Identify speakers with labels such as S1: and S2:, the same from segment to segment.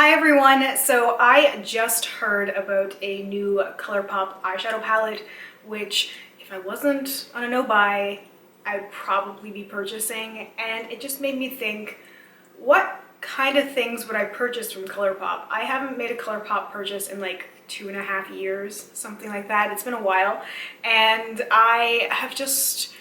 S1: Hi everyone! So I just heard about a new ColourPop eyeshadow palette, which if I wasn't on a no-buy, I'd probably be purchasing, and it just made me think, what kind of things would I purchase from ColourPop? I haven't made a ColourPop purchase in like 2.5 years, something like that. It's been a while, and I have just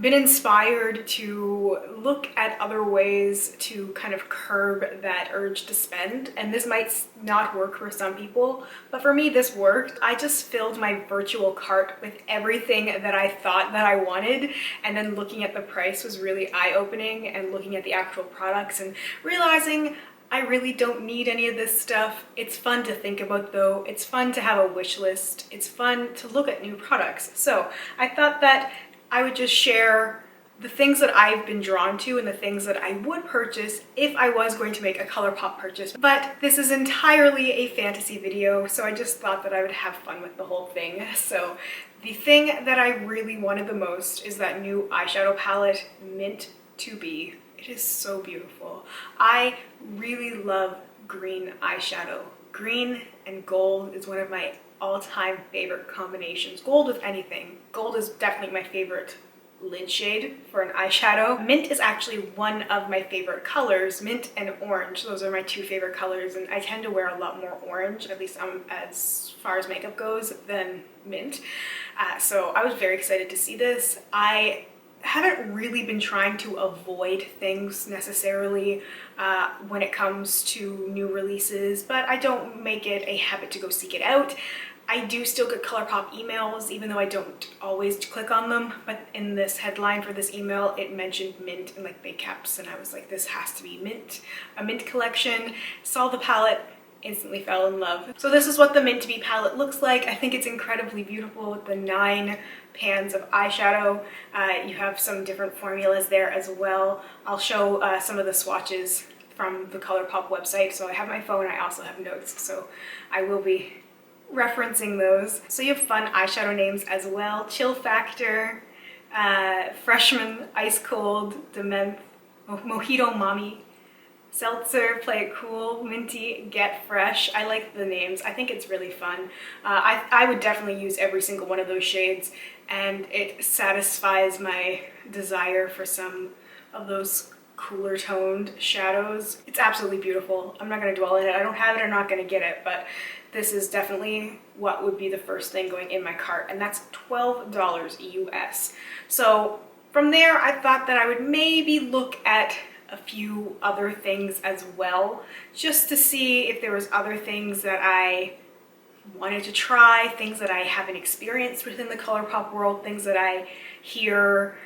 S1: been inspired to look at other ways to kind of curb that urge to spend. And this might not work for some people, but for me this worked. I just filled my virtual cart with everything that I thought that I wanted, and then looking at the price was really eye-opening, and looking at the actual products and realizing I really don't need any of this stuff. It's fun to think about though. It's fun to have a wish list. It's fun to look at new products. So I thought that I would just share the things that I've been drawn to and the things that I would purchase if I was going to make a ColourPop purchase. But this is entirely a fantasy video, so I just thought that I would have fun with the whole thing. So the thing that I really wanted the most is that new eyeshadow palette, Mint to Be. It is so beautiful. I really love green eyeshadow. Green and gold is one of my all-time favorite combinations. Gold with anything. Gold is definitely my favorite lid shade for an eyeshadow. Mint is actually one of my favorite colors. Mint and orange, those are my two favorite colors, and I tend to wear a lot more orange, at least as far as makeup goes, than mint. So I was very excited to see this. I haven't really been trying to avoid things necessarily when it comes to new releases, but I don't make it a habit to go seek it out. I do still get ColourPop emails, even though I don't always click on them, but in this headline for this email, it mentioned Mint in like big caps, and I was like, this has to be Mint, a Mint collection. Saw the palette, instantly fell in love. So this is what the Mint to Be palette looks like. I think it's incredibly beautiful with the 9 pans of eyeshadow. You have some different formulas there as well. I'll show some of the swatches from the ColourPop website. So I have my phone, I also have notes, so I will be referencing those. So you have fun eyeshadow names as well. Chill Factor, Freshman, Ice Cold, Dement, Mojito Mommy, Seltzer, Play It Cool, Minty, Get Fresh. I like the names. I think it's really fun. I would definitely use every single one of those shades, and it satisfies my desire for some of those cooler toned shadows. It's absolutely beautiful. I'm not going to dwell on it. I don't have it, I'm not going to get it, but this is definitely what would be the first thing going in my cart, and that's $12 US. So from there, I thought that I would maybe look at a few other things as well, just to see if there was other things that I wanted to try, things that I haven't experienced within the ColourPop world, things that I hear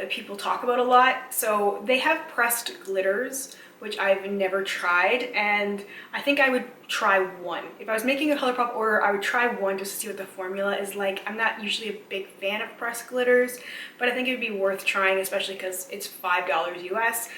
S1: people talk about a lot. So they have pressed glitters, which I've never tried, and I think I would try one. If I was making a ColourPop order, I would try one just to see what the formula is like. I'm not usually a big fan of pressed glitters, but I think it would be worth trying, especially because it's $5 US.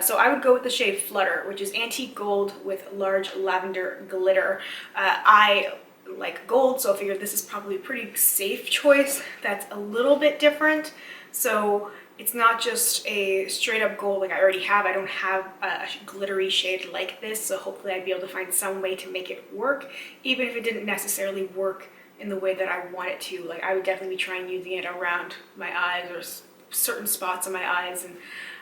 S1: So I would go with the shade Flutter, which is antique gold with large lavender glitter. I like gold, so I figured this is probably a pretty safe choice that's a little bit different. So it's not just a straight up gold like I already have. I don't have a glittery shade like this, so hopefully I'd be able to find some way to make it work, even if it didn't necessarily work in the way that I want it to. Like, I would definitely be trying using it around my eyes or certain spots on my eyes, and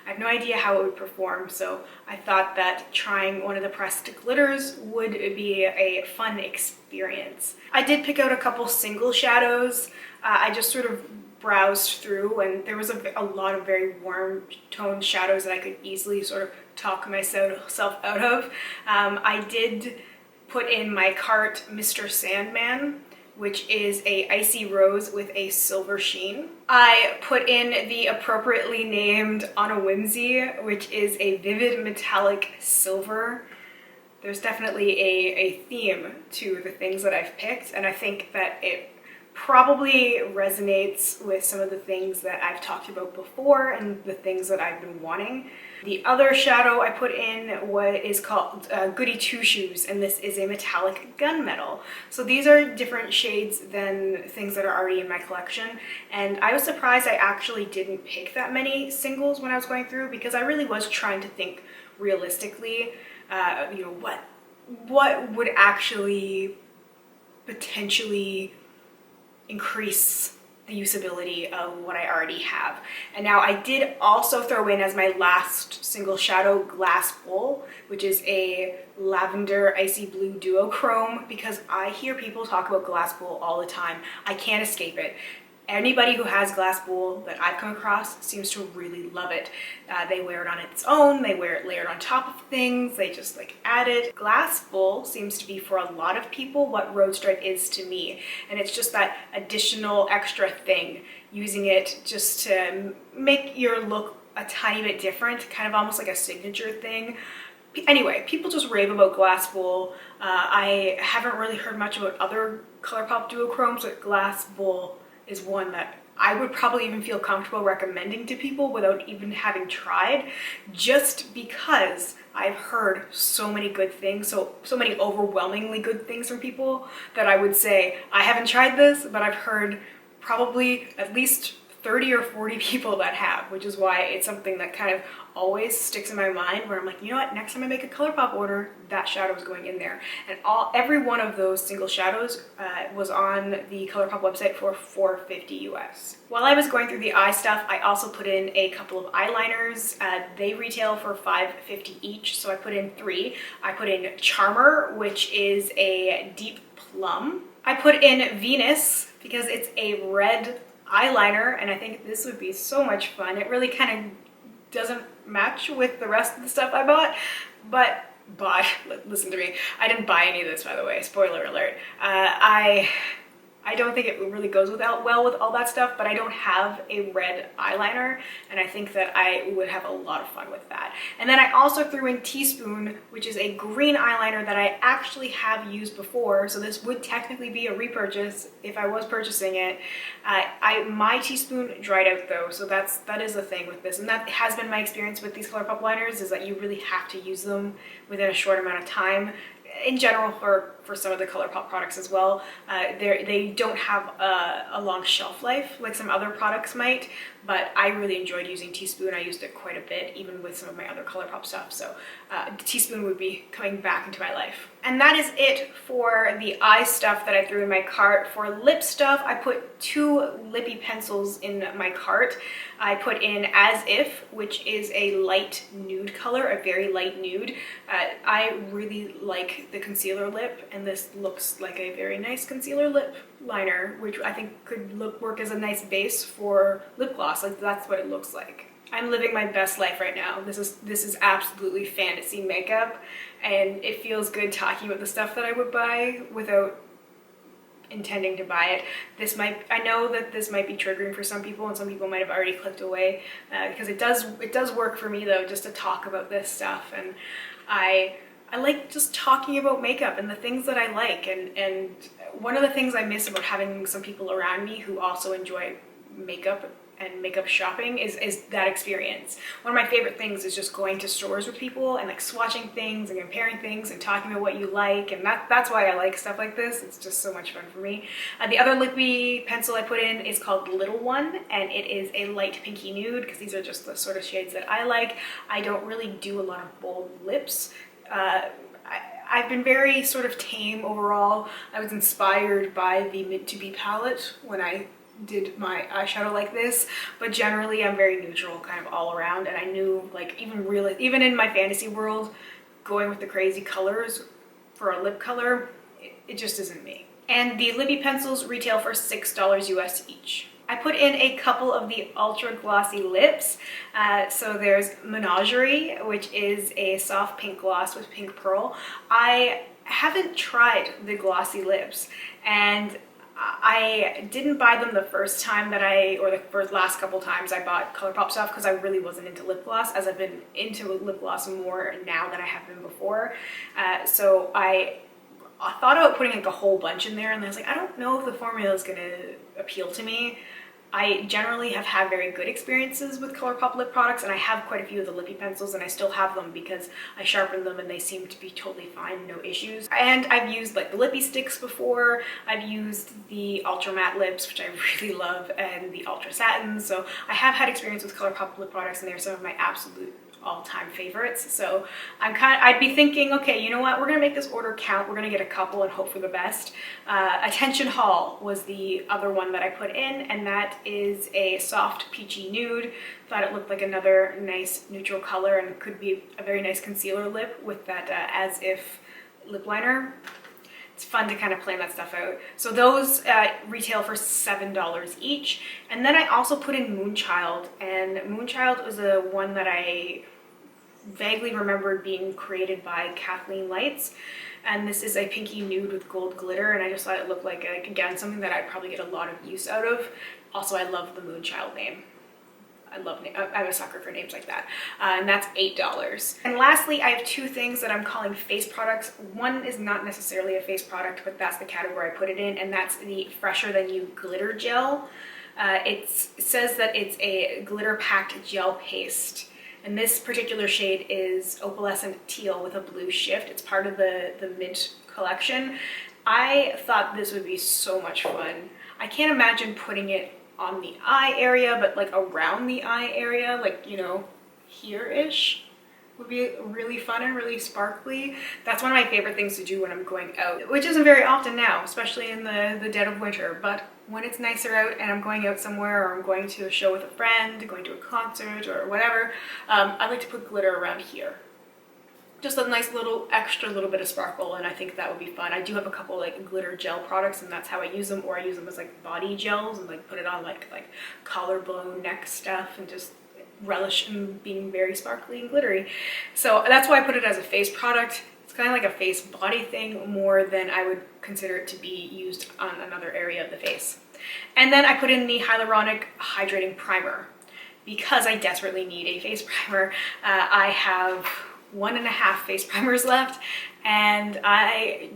S1: I have no idea how it would perform, so I thought that trying one of the pressed glitters would be a fun experience. I did pick out a couple single shadows. I just sort of browsed through, and there was a lot of very warm toned shadows that I could easily sort of talk myself out of. I did put in my cart Mr. Sandman, which is a icy rose with a silver sheen. I put in the appropriately named On a Whimsy, which is a vivid metallic silver. There's definitely a theme to the things that I've picked, and I think that it probably resonates with some of the things that I've talked about before and the things that I've been wanting. The other shadow I put in what is called Goody Two Shoes, and this is a metallic gunmetal. So these are different shades than things that are already in my collection, and I was surprised I actually didn't pick that many singles when I was going through, because I really was trying to think realistically, you know, what would actually potentially increase the usability of what I already have. And now I did also throw in as my last single shadow Glass Bowl, which is a lavender icy blue duochrome, because I hear people talk about Glass Bowl all the time. I can't escape it. Anybody who has Glass Bowl that I've come across seems to really love it. They wear it on its own, they wear it layered on top of things, they just like add it. Glass Bowl seems to be for a lot of people what Road Stripe is to me. And it's just that additional extra thing, using it just to make your look a tiny bit different, kind of almost like a signature thing. Anyway, people just rave about Glass Bowl. I haven't really heard much about other ColourPop duochromes, but Glass Bowl is one that I would probably even feel comfortable recommending to people without even having tried, just because I've heard so many good things, so many overwhelmingly good things from people, that I would say, I haven't tried this, but I've heard probably at least 30 or 40 people that have, which is why it's something that kind of always sticks in my mind, where I'm like, you know what, next time I make a ColourPop order, that shadow is going in there. And every one of those single shadows was on the ColourPop website for $4.50 US. While I was going through the eye stuff, I also put in a couple of eyeliners. They retail for $5.50 each, so I put in 3. I put in Charmer, which is a deep plum. I put in Venus because it's a red eyeliner, and I think this would be so much fun. It really kind of doesn't match with the rest of the stuff I bought, but listen to me, I didn't buy any of this, by the way, spoiler alert. I don't think it really goes well with all that stuff, but I don't have a red eyeliner, and I think that I would have a lot of fun with that. And then I also threw in Teaspoon, which is a green eyeliner that I actually have used before, so this would technically be a repurchase if I was purchasing it. My Teaspoon dried out though, so that is the thing with this, and that has been my experience with these ColourPop liners, is that you really have to use them within a short amount of time. In general, for some of the ColourPop products as well, they don't have a long shelf life like some other products might, but I really enjoyed using Teaspoon. I used it quite a bit, even with some of my other ColourPop stuff, so Teaspoon would be coming back into my life. And that is it for the eye stuff that I threw in my cart. For lip stuff, I put 2 lippy pencils in my cart. I put in As If, which is a light nude color, a very light nude. I really like the concealer lip, and this looks like a very nice concealer lip liner, which I think could work as a nice base for lip gloss. Like, that's what it looks like. I'm living my best life right now. This is absolutely fantasy makeup, and it feels good talking about the stuff that I would buy without intending to buy it. I know that this might be triggering for some people, and some people might have already clicked away, because it does work for me though, just to talk about this stuff. And I like just talking about makeup and the things that I like, and one of the things I miss about having some people around me who also enjoy makeup and makeup shopping is that experience. One of my favorite things is just going to stores with people and like swatching things and comparing things and talking about what you like, and that's why I like stuff like this. It's just so much fun for me. The other lippy pencil I put in is called Little One, and it is a light pinky nude, because these are just the sort of shades that I like. I don't really do a lot of bold lips. I've been very sort of tame overall. I was inspired by the Mid to Be palette when I did my eyeshadow like this, but generally I'm very neutral kind of all around, and I knew, like, even in my fantasy world, going with the crazy colors for a lip color, it just isn't me. And the lippy pencils retail for $6 US each. I put in a couple of the ultra glossy lips. So there's Menagerie, which is a soft pink gloss with pink pearl. I haven't tried the glossy lips, and I didn't buy them the first time or the last couple times I bought ColourPop stuff, because I really wasn't into lip gloss, as I've been into lip gloss more now than I have been before. So I thought about putting like a whole bunch in there, and I was like, I don't know if the formula is going to appeal to me. I generally have had very good experiences with ColourPop lip products, and I have quite a few of the lippy pencils, and I still have them because I sharpened them and they seem to be totally fine, no issues. And I've used like the lippy sticks before. I've used the ultra matte lips, which I really love, and the ultra satins. So I have had experience with ColourPop lip products, and they're some of my absolute all-time favorites. So I'd be thinking, okay, you know what, we're gonna make this order count, we're gonna get a couple and hope for the best. Attention Haul was the other one that I put in, and that is a soft peachy nude. Thought it looked like another nice neutral color and could be a very nice concealer lip with that As If lip liner. It's fun to kind of plan that stuff out. So those retail for $7 each. And then I also put in Moonchild, and Moonchild was a one that I vaguely remembered being created by Kathleen Lights. And this is a pinky nude with gold glitter, and I just thought it looked like, again, something that I'd probably get a lot of use out of. Also, I love the Moonchild name. I'm a sucker for names like that. And that's $8. And lastly, I have two things that I'm calling face products. One is not necessarily a face product, but that's the category I put it in, and that's the Fresher Than You glitter gel. It says that it's a glitter-packed gel paste. And this particular shade is opalescent teal with a blue shift. It's part of the Mint collection. I thought this would be so much fun. I can't imagine putting it on the eye area, but like around the eye area, like, you know, here-ish would be really fun and really sparkly. That's one of my favorite things to do when I'm going out, which isn't very often now, especially in the dead of winter. But when it's nicer out and I'm going out somewhere, or I'm going to a show with a friend, going to a concert or whatever, I like to put glitter around here. Just a nice little extra little bit of sparkle, and I think that would be fun. I do have a couple like glitter gel products, and that's how I use them, or I use them as like body gels and like put it on like collarbone neck stuff, and just relish in being very sparkly and glittery. So that's why I put it as a face product. It's kind of like a face body thing more than I would consider it to be used on another area of the face. And then I put in the Hyaluronic Hydrating Primer because I desperately need a face primer. I have 1.5 face primers left, and I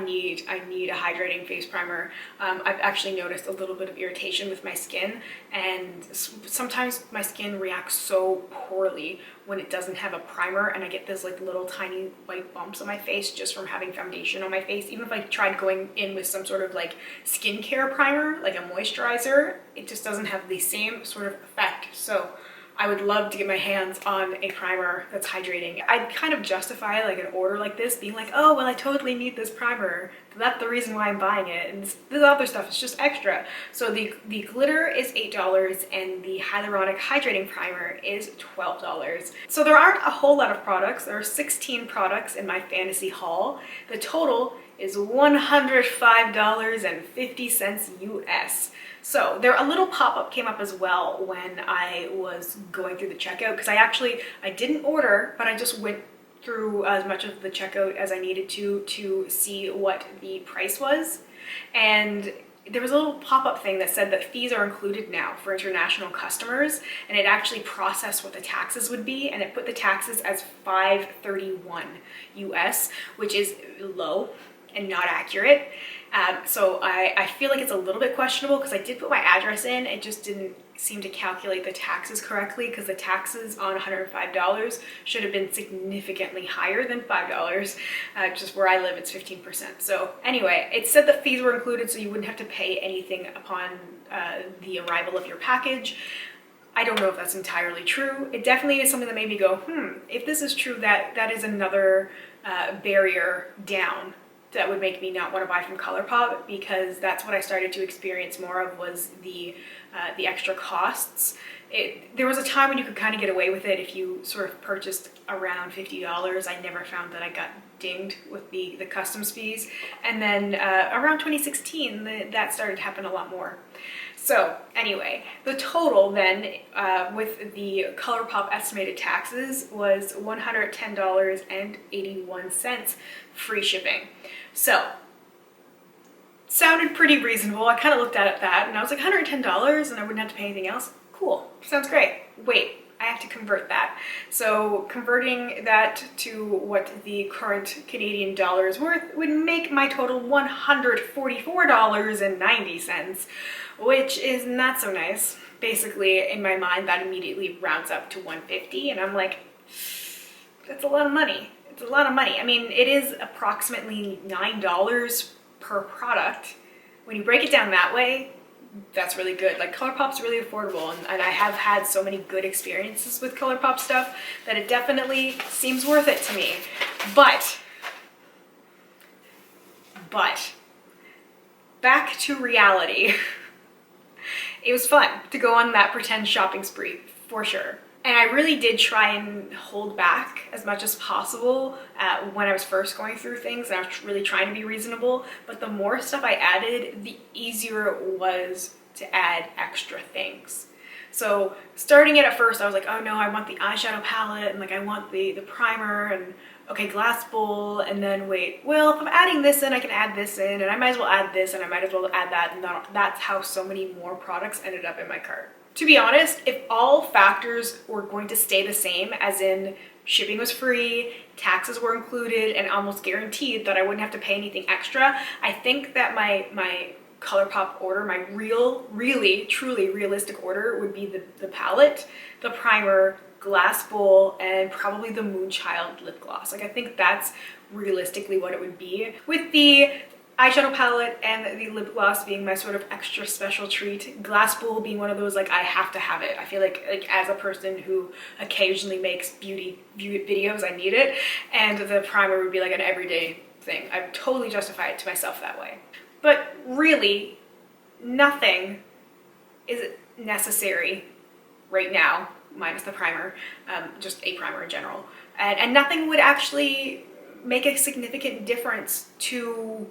S1: need a hydrating face primer. I've actually noticed a little bit of irritation with my skin, and sometimes my skin reacts so poorly when it doesn't have a primer, and I get this like little tiny white bumps on my face just from having foundation on my face. Even if I tried going in with some sort of like skincare primer, like a moisturizer, it just doesn't have the same sort of effect. So I would love to get my hands on a primer that's hydrating. I'd kind of justify like an order like this being like, oh, well, I totally need this primer. That's the reason why I'm buying it. And this other stuff is just extra. So the glitter is $8 and the Hyaluronic Hydrating Primer is $12. So there aren't a whole lot of products. There are 16 products in my fantasy haul. The total is $105.50 US. So a little pop-up came up as well when I was going through the checkout, because I didn't order, but I just went through as much of the checkout as I needed to see what the price was. And there was a little pop-up thing that said that fees are included now for international customers, and it actually processed what the taxes would be, and it put the taxes as $531 US, which is low and not accurate. So I feel like it's a little bit questionable, because I did put my address in. It just didn't seem to calculate the taxes correctly, because the taxes on $105 should have been significantly higher than $5. Just where I live, it's 15%. So anyway, it said the fees were included, so you wouldn't have to pay anything upon the arrival of your package. I don't know if that's entirely true. It definitely is something that made me go, if this is true, that is another barrier down that would make me not want to buy from ColourPop, because that's what I started to experience more of, was the extra costs. There was a time when you could kind of get away with it if you sort of purchased around $50. I never found that I got dinged with the customs fees. And then around 2016, that started to happen a lot more. So anyway, the total then with the ColourPop estimated taxes was $110.81 free shipping. So sounded pretty reasonable. I kind of looked at that and I was like, $110 and I wouldn't have to pay anything else? Cool, sounds great. Wait, I have to convert that. So converting that to what the current Canadian dollar is worth would make my total $144.90, which is not so nice. Basically, in my mind, that immediately rounds up to $150, and I'm like, that's a lot of money. It's a lot of money. I mean, it is approximately $9 per product. When you break it down that way, that's really good. Like ColourPop's really affordable, and I have had so many good experiences with ColourPop stuff that it definitely seems worth it to me. But back to reality. It was fun to go on that pretend shopping spree, for sure. And I really did try and hold back as much as possible when I was first going through things, and I was really trying to be reasonable. But the more stuff I added, the easier it was to add extra things. So starting it at first, I was like, oh no, I want the eyeshadow palette, and like I want the primer, and okay, glass bowl, and then wait, well, if I'm adding this in, I can add this in, and I might as well add this, and I might as well add that, and that's how so many more products ended up in my cart. To be honest, if all factors were going to stay the same, as in shipping was free, taxes were included, and almost guaranteed that I wouldn't have to pay anything extra, I think that my ColourPop order, my really, truly realistic order would be the palette, the primer, glass bowl, and probably the Moonchild lip gloss. Like I think that's realistically what it would be, with the eyeshadow palette and the lip gloss being my sort of extra special treat. Glass bowl being one of those, like, I have to have it. I feel like as a person who occasionally makes beauty videos, I need it. And the primer would be like an everyday thing. I would totally justify it to myself that way. But really, nothing is necessary right now, minus the primer, just a primer in general. And nothing would actually make a significant difference to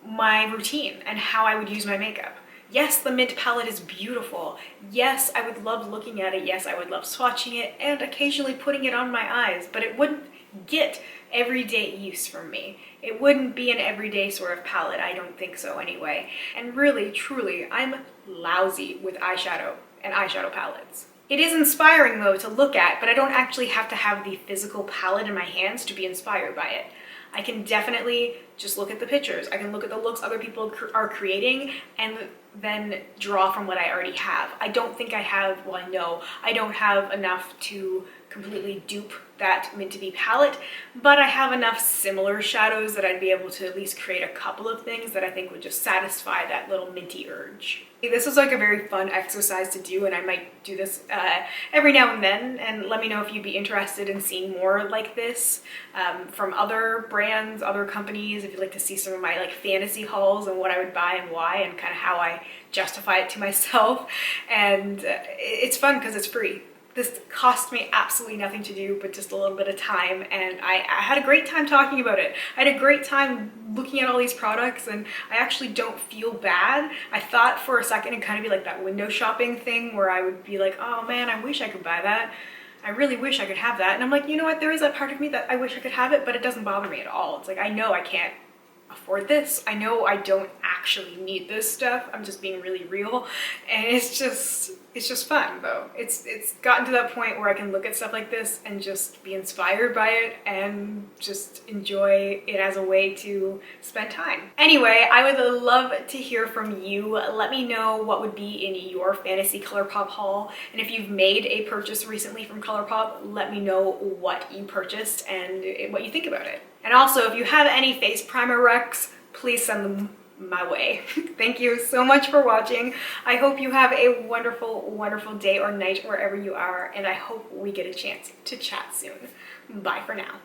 S1: my routine and how I would use my makeup. Yes, the mint palette is beautiful. Yes, I would love looking at it. Yes, I would love swatching it and occasionally putting it on my eyes, but it wouldn't get everyday use from me. It wouldn't be an everyday sort of palette. I don't think so anyway. And really, truly, I'm lousy with eyeshadow and eyeshadow palettes. It is inspiring though to look at, but I don't actually have to have the physical palette in my hands to be inspired by it. I can definitely just look at the pictures. I can look at the looks other people are creating and then draw from what I already have. I don't think I have, well, I know I don't have enough to completely dupe that Mint-to-Be palette, but I have enough similar shadows that I'd be able to at least create a couple of things that I think would just satisfy that little minty urge. This was like a very fun exercise to do, and I might do this every now and then, and let me know if you'd be interested in seeing more like this from other brands, other companies, if you'd like to see some of my like fantasy hauls and what I would buy and why, and kind of how I justify it to myself. And it's fun because it's free. This cost me absolutely nothing to do but just a little bit of time, and I had a great time talking about it. I had a great time looking at all these products, and I actually don't feel bad. I thought for a second it'd kind of be like that window shopping thing where I would be like, oh man, I wish I could buy that. I really wish I could have that. And I'm like, you know what, there is that part of me that I wish I could have it, but it doesn't bother me at all. It's like, I know I can't afford this. I know I don't actually need this stuff. I'm just being really real, and it's just fun though. It's gotten to that point where I can look at stuff like this and just be inspired by it and just enjoy it as a way to spend time. Anyway, I would love to hear from you. Let me know what would be in your fantasy ColourPop haul, and if you've made a purchase recently from ColourPop, let me know what you purchased and what you think about it. And also, if you have any face primer recs, please send them my way. Thank you so much for watching. I hope you have a wonderful, wonderful day or night wherever you are, and I hope we get a chance to chat soon. Bye for now.